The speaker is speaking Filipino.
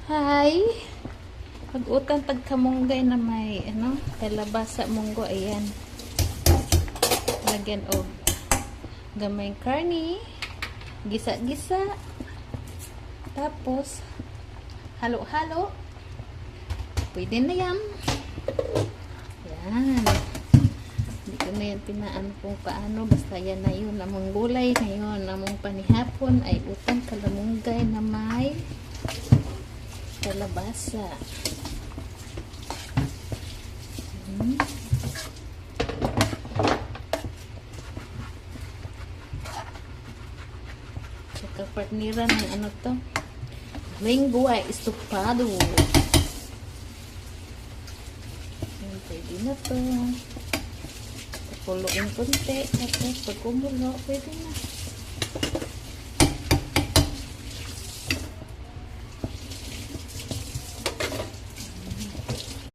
Hi! Pag-utang tagkamunggay na may kalabasa munggo, ayan. Lagyan og gamay karni, gisa-gisa, tapos halo-halo. Pwede na yan. Yan. Hindi ko na yan pinaan kung paano, basta yan na yun. Among gulay ngayon, among panihapon ay utang kalamunggay na may kalabasa. Saka partniran ng ano to, lingua estofado. Pwede na to. Pakuloin konti. Tapos pag kumulo, pwede na.